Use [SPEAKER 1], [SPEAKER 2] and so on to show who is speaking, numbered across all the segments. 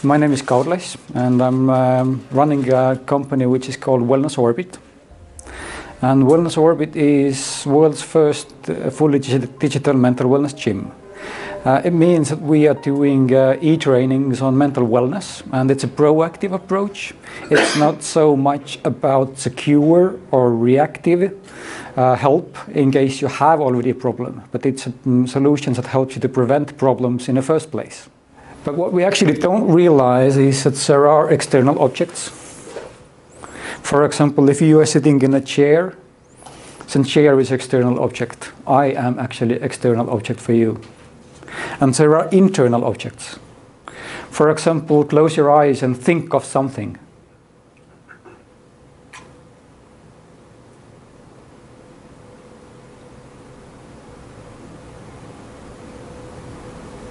[SPEAKER 1] My name is Kaur Lass, and I'm running a company which is called Wellness Orbit. And Wellness Orbit is world's first fully digital mental wellness gym. It means that we are doing e-trainings on mental wellness, and it's a proactive approach. It's not so much about secure or reactive help in case you have already a problem, but it's solutions that help you to prevent problems in the first place. But what we actually don't realize is that there are external objects. For example, if you are sitting in a chair, then chair is external object. I am actually external object for you. And there are internal objects. For example, close your eyes and think of something.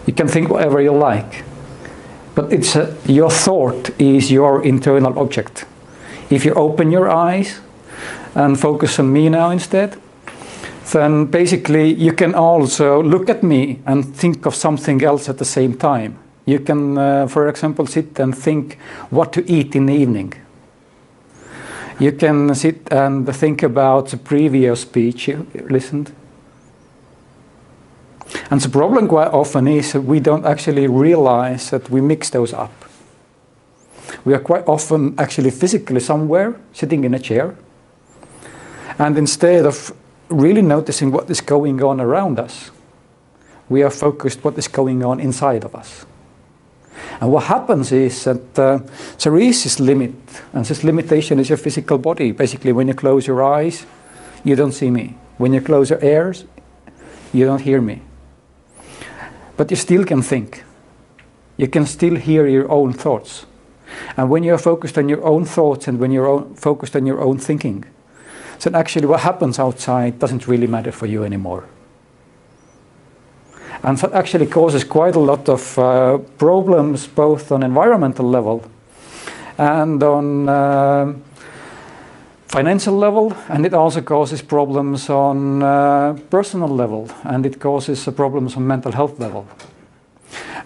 [SPEAKER 1] You can think whatever you like, but it's your thought is your internal object. If you open your eyes and focus on me now instead, then basically you can also look at me and think of something else at the same time. You can, for example, sit and think what to eat in the evening. You can sit and think about the previous speech you listened. And the problem quite often is that we don't actually realize that we mix those up. We are quite often actually physically somewhere, sitting in a chair, and instead of really noticing what is going on around us, we are focused what is going on inside of us. And what happens is that there is this limit, and this limitation is your physical body. Basically, when you close your eyes, you don't see me. When you close your ears, you don't hear me. But you still can think. You can still hear your own thoughts. And when you're focused on your own thoughts and when you're focused on your own thinking, then actually what happens outside doesn't really matter for you anymore. And that actually causes quite a lot of problems, both on environmental level and on financial level, and it also causes problems on personal level, and it causes problems on mental health level.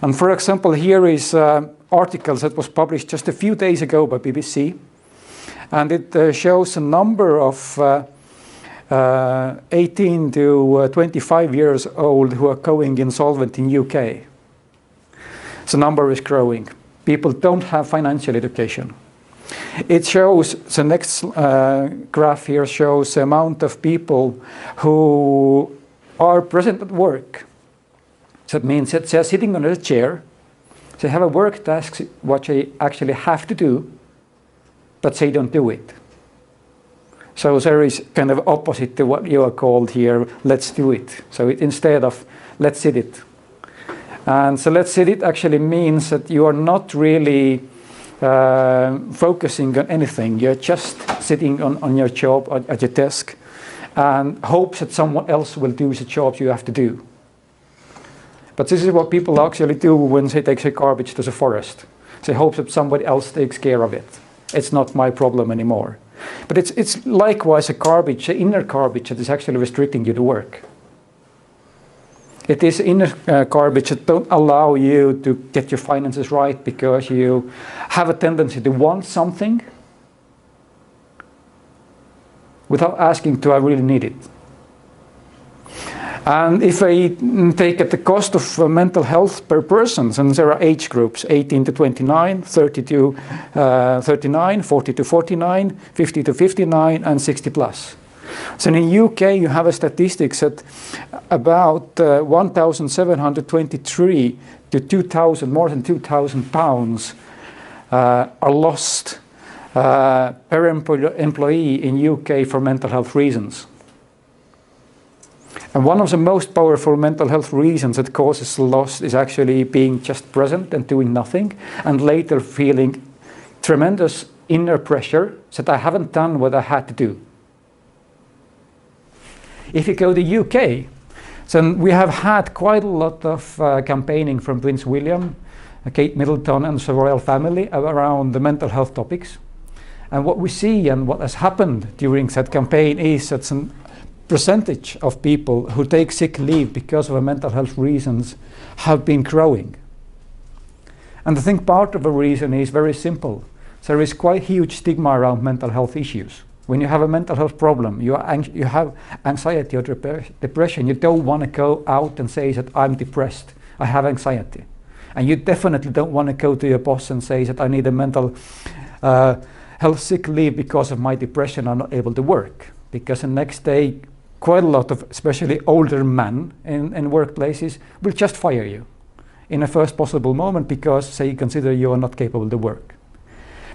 [SPEAKER 1] And for example, here is articles that was published just a few days ago by BBC, and it shows a number of 18 to 25 years old who are going insolvent in UK. The number is growing. People don't have financial education. It shows, the next graph here shows the amount of people who are present at work. So that means that they're sitting on a chair, they have a work task what they actually have to do, but they don't do it. So there is kind of opposite to what you are called here, let's do it. So instead of let's sit it. And so let's sit it actually means that you are not really focusing on anything. You're just sitting on your job at your desk and hopes that someone else will do the job you have to do. But this is what people actually do when they take the garbage to the forest. They hope that somebody else takes care of it. It's not my problem anymore. But it's likewise a garbage, the inner garbage that is actually restricting you to work. It is inner garbage that don't allow you to get your finances right because you have a tendency to want something without asking, do I really need it? And if I take at the cost of mental health per person, then there are age groups, 18 to 29, 30 to 39, 40 to 49, 50 to 59, and 60 plus. So in the UK, you have a statistics that about 1,723 to 2,000, more than 2,000 pounds are lost per employee in UK for mental health reasons. And one of the most powerful mental health reasons that causes loss is actually being just present and doing nothing, and later feeling tremendous inner pressure that I haven't done what I had to do. If you go to the UK, then we have had quite a lot of campaigning from Prince William, Kate Middleton and the royal family around the mental health topics. And what we see and what has happened during that campaign is that some percentage of people who take sick leave because of mental health reasons have been growing. And I think part of the reason is very simple. There is quite huge stigma around mental health issues. When you have a mental health problem, you have anxiety or depression, you don't want to go out and say that I'm depressed, I have anxiety. And you definitely don't want to go to your boss and say that I need a mental health sick leave because of my depression, I'm not able to work. Because the next day, quite a lot of, especially older men in workplaces, will just fire you in the first possible moment because they consider you are not capable to work.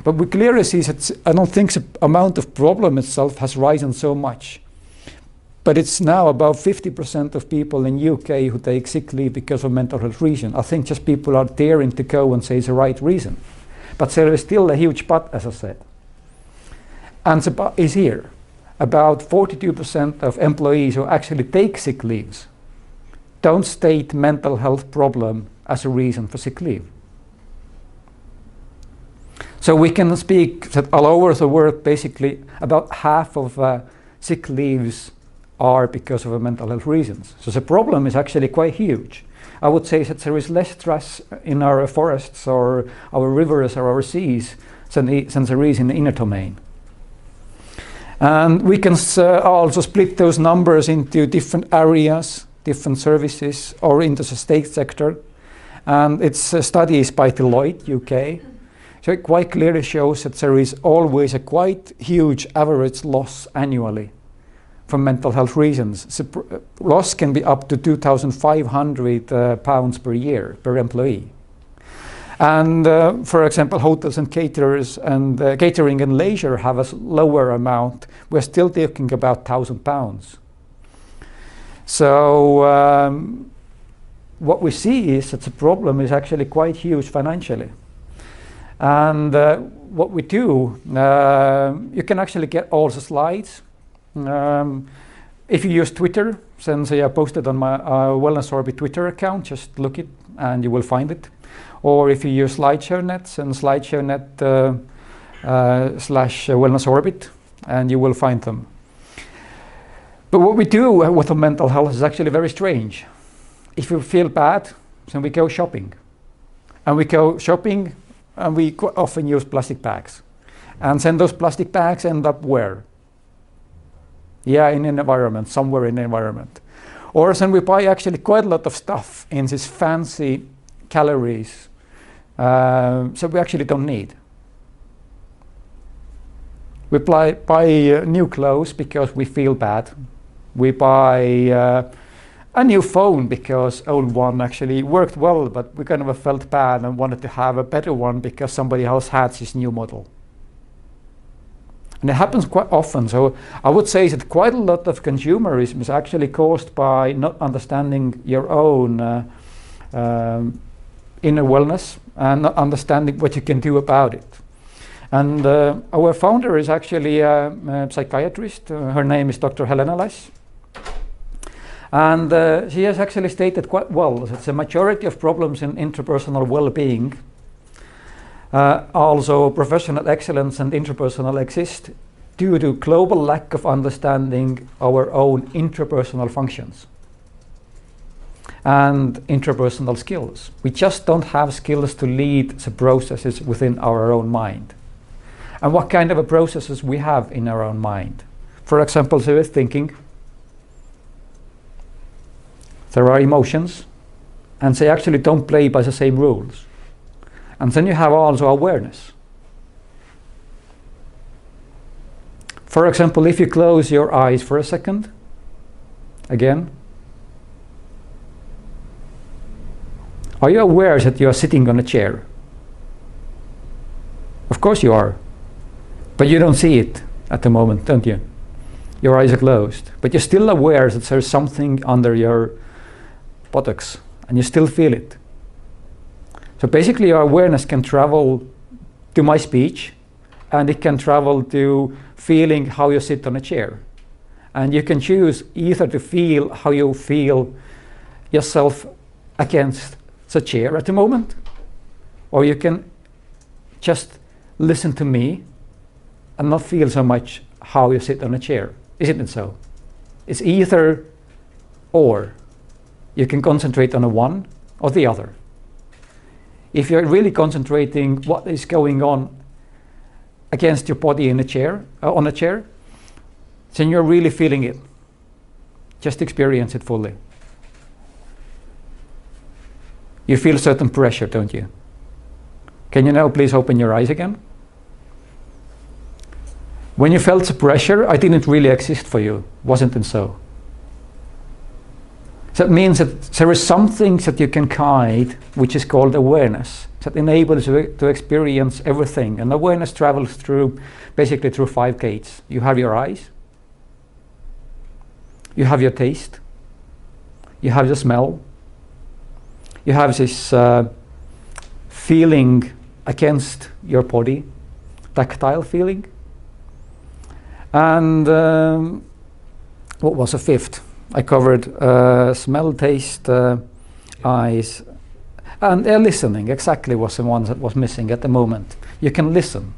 [SPEAKER 1] But we clearly see that I don't think the amount of problem itself has risen so much. But it's now about 50% of people in UK who take sick leave because of mental health reason. I think just people are daring to go and say it's the right reason. But there is still a huge but, as I said. And the but is here. About 42% of employees who actually take sick leaves don't state mental health problem as a reason for sick leave. So we can speak that all over the world, basically about half of sick leaves are because of mental health reasons. So the problem is actually quite huge. I would say that there is less stress in our forests or our rivers or our seas than there is in the inner domain. And we can also split those numbers into different areas, different services, or into the state sector. And it's studies by Deloitte, UK. So it quite clearly shows that there is always a quite huge average loss annually for mental health reasons. So loss can be up to £2,500 per year per employee. And for example, hotels and caterers and catering and leisure have a lower amount. We're still talking about £1,000. So what we see is that the problem is actually quite huge financially. And what we do, you can actually get all the slides. If you use Twitter, since they are posted on my Wellness Orbit Twitter account, just look it and you will find it. Or if you use SlideShare.net and SlideShare.net / Wellness Orbit, and you will find them. But what we do with the mental health is actually very strange. If we feel bad, then we go shopping. And we go shopping and we often use plastic bags. And then those plastic bags end up where? Yeah, in an environment, somewhere in the environment. Or then we buy actually quite a lot of stuff in these fancy calories, so we actually don't need. We buy new clothes because we feel bad. We buy a new phone because old one actually worked well, but we kind of felt bad and wanted to have a better one because somebody else had this new model. And it happens quite often. So I would say that quite a lot of consumerism is actually caused by not understanding your own inner wellness and not understanding what you can do about it. And our founder is actually a psychiatrist. Her name is Dr. Kaur Lass. And she has actually stated quite well that the majority of problems in interpersonal well-being, also professional excellence and interpersonal, exist due to global lack of understanding our own interpersonal functions and interpersonal skills. We just don't have skills to lead the processes within our own mind. And what kind of processes we have in our own mind? For example, there is thinking, there are emotions, and they actually don't play by the same rules. And then you have also awareness. For example, if you close your eyes for a second, again, are you aware that you are sitting on a chair? Of course you are, but you don't see it at the moment, don't you? Your eyes are closed, but you're still aware that there's something under your buttocks, and you still feel it. So basically your awareness can travel to my speech, and it can travel to feeling how you sit on a chair. And you can choose either to feel how you feel yourself against the chair at the moment, or you can just listen to me and not feel so much how you sit on a chair. Isn't it so? It's either or. You can concentrate on the one or the other. If you're really concentrating what is going on against your body in a chair, on a chair, then you're really feeling it. Just experience it fully. You feel certain pressure, don't you? Can you now please open your eyes again? When you felt the pressure, I didn't really exist for you, wasn't it so? So that means that there is something that you can guide, which is called awareness, that enables you to experience everything. And awareness travels basically through 5 gates. You have your eyes, you have your taste, you have the smell, you have this feeling against your body, tactile feeling. And what was the 5th? I covered smell, taste, eyes, and listening. Exactly was the one that was missing at the moment. You can listen.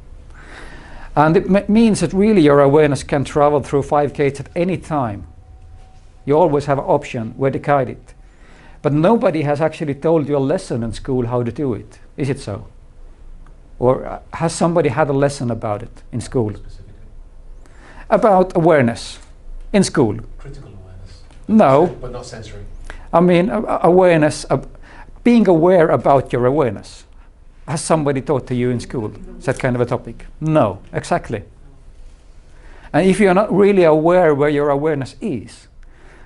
[SPEAKER 1] And it means that really your awareness can travel through 5 gates at any time. You always have an option where to guide it. But nobody has actually told you a lesson in school how to do it. Is it so? Or has somebody had a lesson about it in school? About awareness in school? Critical awareness. No.
[SPEAKER 2] But not sensory.
[SPEAKER 1] I mean, awareness, being aware about your awareness. Has somebody taught to you in school that kind of a topic? No, exactly. And if you're not really aware where your awareness is,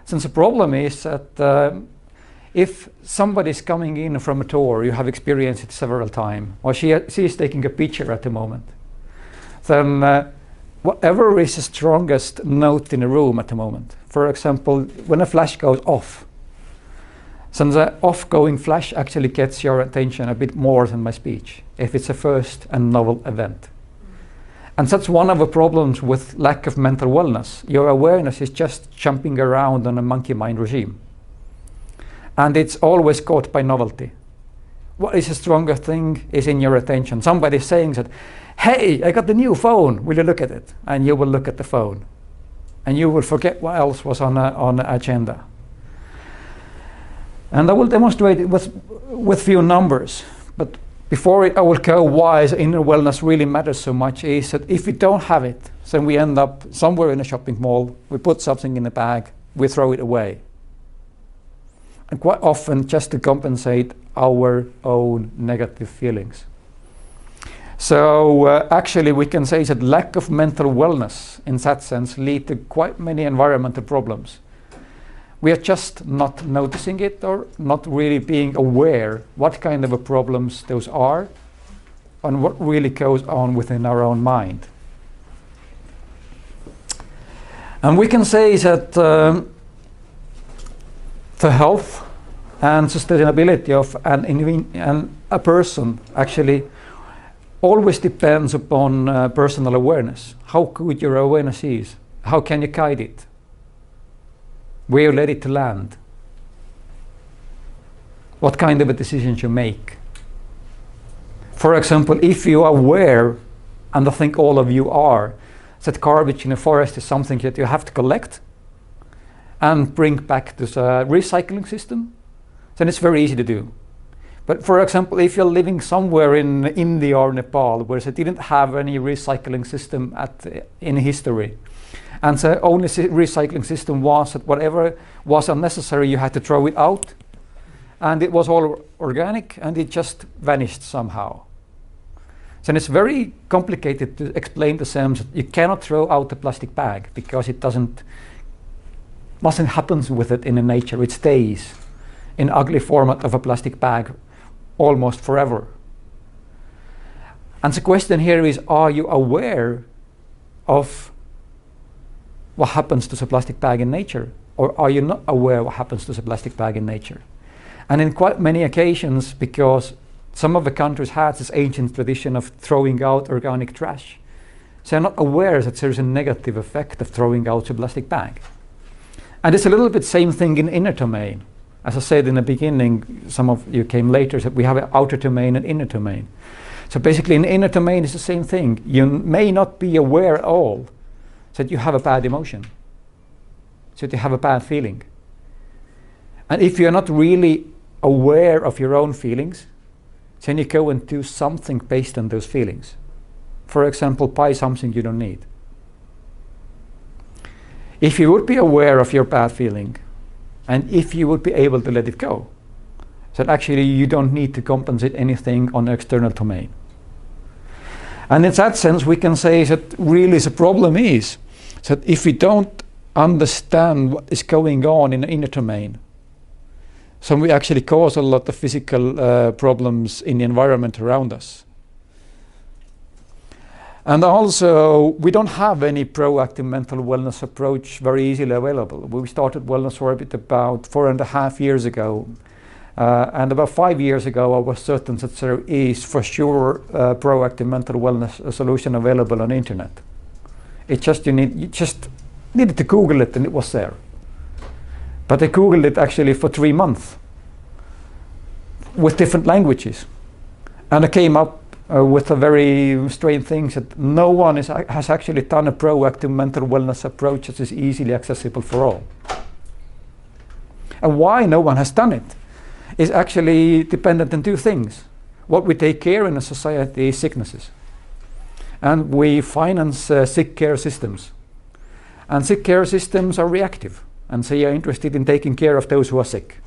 [SPEAKER 1] since the problem is that if somebody's coming in from a tour, you have experienced it several times, or she is taking a picture at the moment, then whatever is the strongest note in the room at the moment, for example, when a flash goes off, so the off-going flash actually gets your attention a bit more than my speech, if it's a first and novel event. And that's one of the problems with lack of mental wellness. Your awareness is just jumping around on a monkey mind regime. And it's always caught by novelty. What is the stronger thing is in your attention. Somebody saying that, hey, I got the new phone, will you look at it? And you will look at the phone. And you will forget what else was on the agenda. And I will demonstrate it with few numbers. But before I will go why inner wellness really matters so much is that if we don't have it, then we end up somewhere in a shopping mall, we put something in a bag, we throw it away. And quite often just to compensate our own negative feelings. So actually we can say that lack of mental wellness in that sense lead to quite many environmental problems. We are just not noticing it or not really being aware what kind of problems those are and what really goes on within our own mind. And we can say that the health and sustainability of a person actually always depends upon personal awareness. How good your awareness is. How can you guide it? Where you let it to land. What kind of a decisions you make. For example, if you are aware, and I think all of you are, that garbage in a forest is something that you have to collect and bring back to the recycling system, then it's very easy to do. But for example, if you're living somewhere in India or Nepal where they didn't have any recycling system in history, and the only recycling system was that whatever was unnecessary you had to throw it out, and it was all organic and it just vanished somehow. So it's very complicated to explain to them that you cannot throw out a plastic bag because it nothing happens with it in the nature. It stays in ugly format of a plastic bag almost forever. And the question here is, are you aware of what happens to the plastic bag in nature? Or are you not aware what happens to the plastic bag in nature? And in quite many occasions, because some of the countries had this ancient tradition of throwing out organic trash, they're not aware that there's a negative effect of throwing out the plastic bag. And it's a little bit same thing in inner domain. As I said in the beginning, some of you came later, that we have an outer domain and inner domain. So basically in inner domain is the same thing. You may not be aware at all that you have a bad emotion, that you have a bad feeling. And if you're not really aware of your own feelings, then you go and do something based on those feelings. For example, buy something you don't need. If you would be aware of your bad feeling, and if you would be able to let it go, then actually you don't need to compensate anything on the external domain. And in that sense, we can say that really the problem is that if we don't understand what is going on in the inner domain, so we actually cause a lot of physical problems in the environment around us. And also, we don't have any proactive mental wellness approach very easily available. We started Wellness Orbit about 4.5 years ago. And about 5 years ago, I was certain that there is for sure a proactive mental wellness solution available on the internet. You just needed to Google it and it was there. But I Googled it actually for 3 months with different languages. And I came up with a very strange thing that no one has actually done a proactive mental wellness approach that is easily accessible for all. And why no one has done it is actually dependent on two things. What we take care in a society is sicknesses. And we finance sick care systems. And sick care systems are reactive, and they are interested in taking care of those who are sick.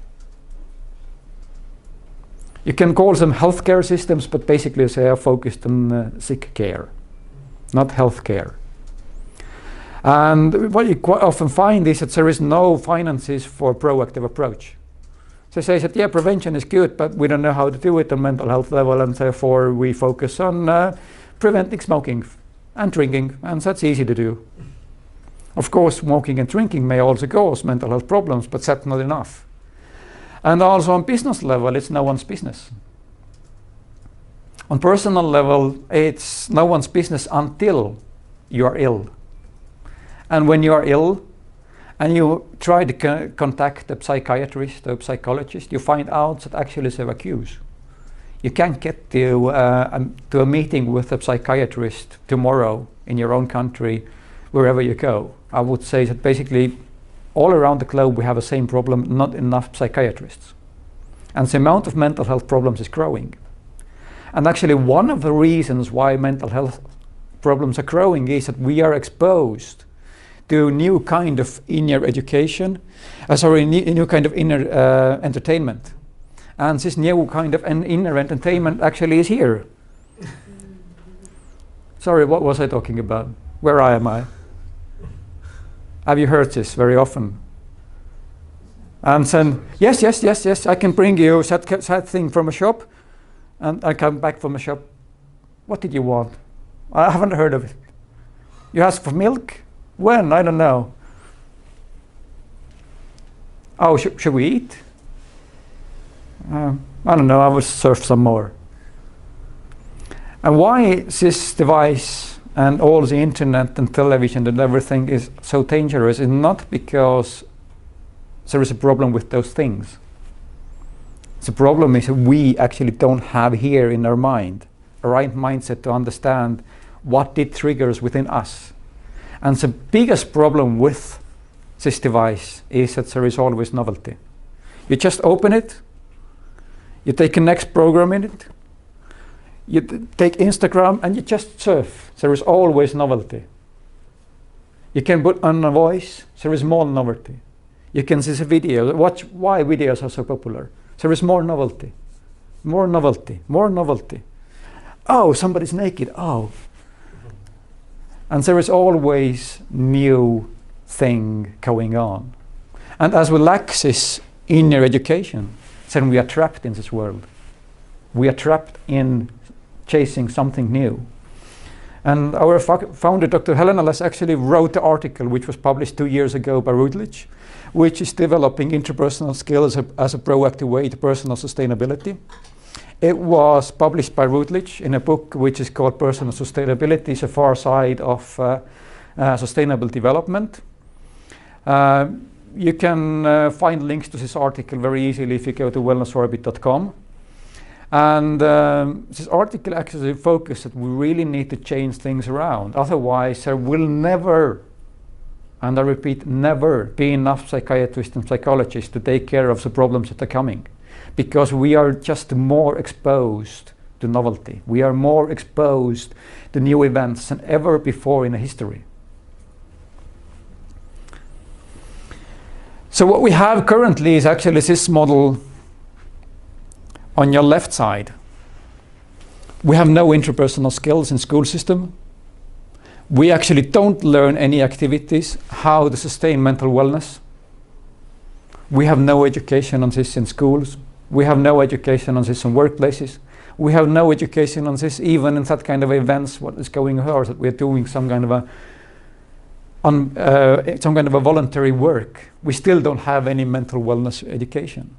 [SPEAKER 1] You can call them healthcare systems, but basically they are focused on sick care, not health care. And what you quite often find is that there is no finances for proactive approach. They say that, yeah, prevention is good, but we don't know how to do it on mental health level, and therefore we focus on preventing smoking and drinking, and that's easy to do. Of course, smoking and drinking may also cause mental health problems, but that's not enough. And also on business level, it's no one's business. On personal level, it's no one's business until you are ill. And when you are ill and you try to contact a psychiatrist or a psychologist, you find out that actually there are queues. You can't get to a meeting with a psychiatrist tomorrow in your own country, wherever you go. I would say that basically all around the globe we have the same problem, not enough psychiatrists. And the amount of mental health problems is growing. And actually one of the reasons why mental health problems are growing is that we are exposed to a new kind of inner education, new kind of inner entertainment. And this new kind of inner entertainment actually is here. Sorry, what was I talking about? Where am I? Have you heard this very often? And then, yes, I can bring you that thing from a shop. And I come back from a shop. What did you want? I haven't heard of it. You asked for milk? When? I don't know. Oh, should we eat? I don't know, I will serve some more. And why this device and all the internet and television and everything is so dangerous is not because there is a problem with those things. The problem is that we actually don't have here in our mind a right mindset to understand what it triggers within us. And the biggest problem with this device is that there is always novelty. You just open it, you take a next program in it, you take Instagram and you just surf. There is always novelty. You can put on a voice, there is more novelty. You can see the video, watch why videos are so popular. There is more novelty, more novelty, more novelty. Oh, somebody's naked, oh. And there is always new thing going on. And as we lack this inner education, then we are trapped in this world. We are trapped in chasing something new. And our founder, Dr. Kaur Lass, actually wrote the article which was published 2 years ago by Routledge, which is developing interpersonal skills as a proactive way to personal sustainability. It was published by Routledge in a book which is called Personal Sustainability, the Far Side of Sustainable Development. You can find links to this article very easily if you go to wellnessorbit.com. And this article actually focuses that we really need to change things around. Otherwise, there will never, and I repeat, never be enough psychiatrists and psychologists to take care of the problems that are coming. because we are just more exposed to novelty. We are more exposed to new events than ever before in history. So what we have currently is actually this model on your left side. We have no interpersonal skills in school system. We actually don't learn any activities, how to sustain mental wellness. We have no education on this in schools. We have no education on this in workplaces. We have no education on this even in that kind of events, what is going on, that we're doing some kind of a voluntary work. We still don't have any mental wellness education.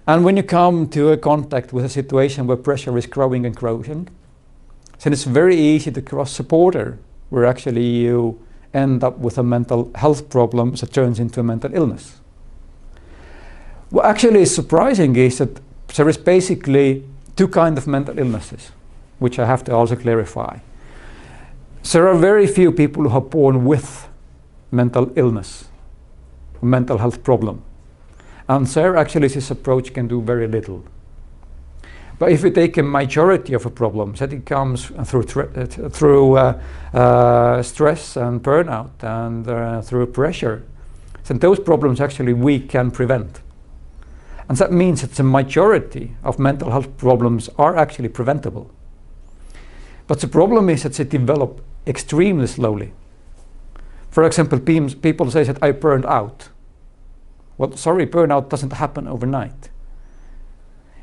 [SPEAKER 1] And when you come to a contact with a situation where pressure is growing and growing, then it's very easy to cross a border where actually you end up with a mental health problem that turns into a mental illness. What actually is surprising is that there is basically two kinds of mental illnesses, which I have to also clarify. There are very few people who are born with mental illness, mental health problem. And there actually this approach can do very little. But if we take a majority of a problem, that it comes through stress and burnout and through pressure, then those problems actually we can prevent. And that means that the majority of mental health problems are actually preventable. But the problem is that they develop extremely slowly. For example, people say that I burned out. Well, sorry, burnout doesn't happen overnight.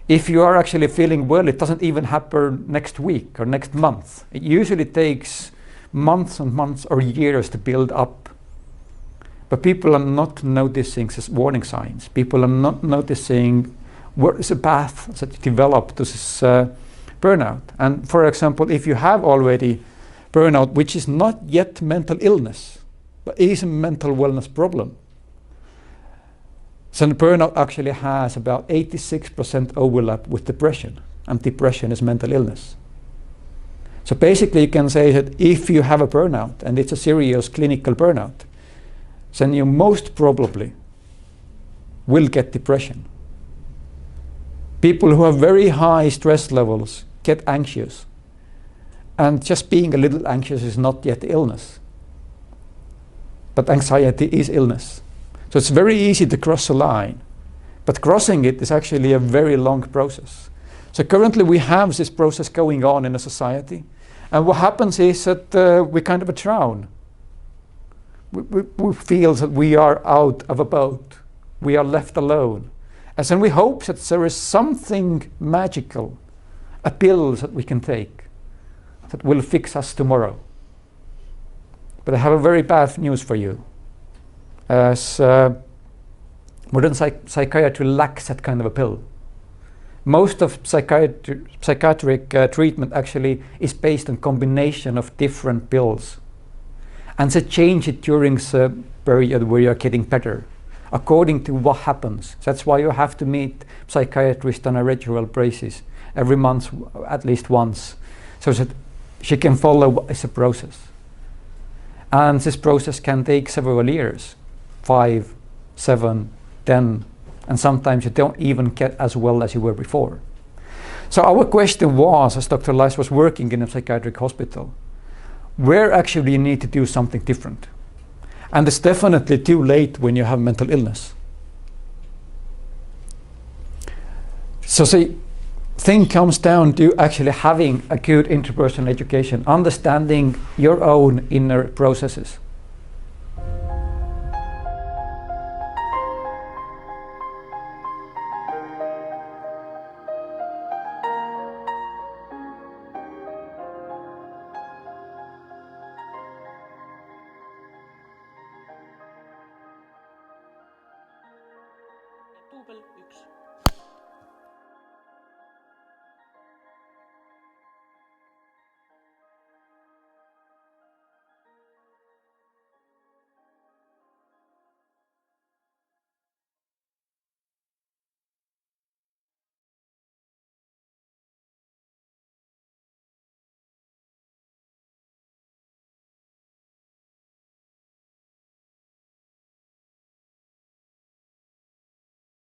[SPEAKER 1] If you are actually feeling well, it doesn't even happen next week or next month. It usually takes months and months or years to build up. But people are not noticing these warning signs. People are not noticing what is the path that develop to this burnout. And for example, if you have already burnout, which is not yet mental illness, but is a mental wellness problem, then burnout actually has about 86% overlap with depression, and depression is mental illness. So basically you can say that if you have a burnout, and it's a serious clinical burnout, then you most probably will get depression. People who have very high stress levels get anxious, and just being a little anxious is not yet illness. But anxiety is illness. So it's very easy to cross a line, but crossing it is actually a very long process. So currently we have this process going on in a society, and what happens is that we kind of drown. We feel that we are out of a boat, we are left alone. And then we hope that there is something magical, a pill that we can take, that will fix us tomorrow. But I have a very bad news for you. As modern psychiatry lacks that kind of a pill. Most of psychiatric treatment actually is based on combination of different pills. And they change it during the period where you're getting better, according to what happens. That's why you have to meet psychiatrist on a regular basis, every month at least once, so that she can follow what is the process. And this process can take several years. 5, 7, 10, and sometimes you don't even get as well as you were before. So our question was, as Dr. Lass was working in a psychiatric hospital, where actually you need to do something different. And it's definitely too late when you have mental illness. So the thing comes down to actually having a good interpersonal education, understanding your own inner processes.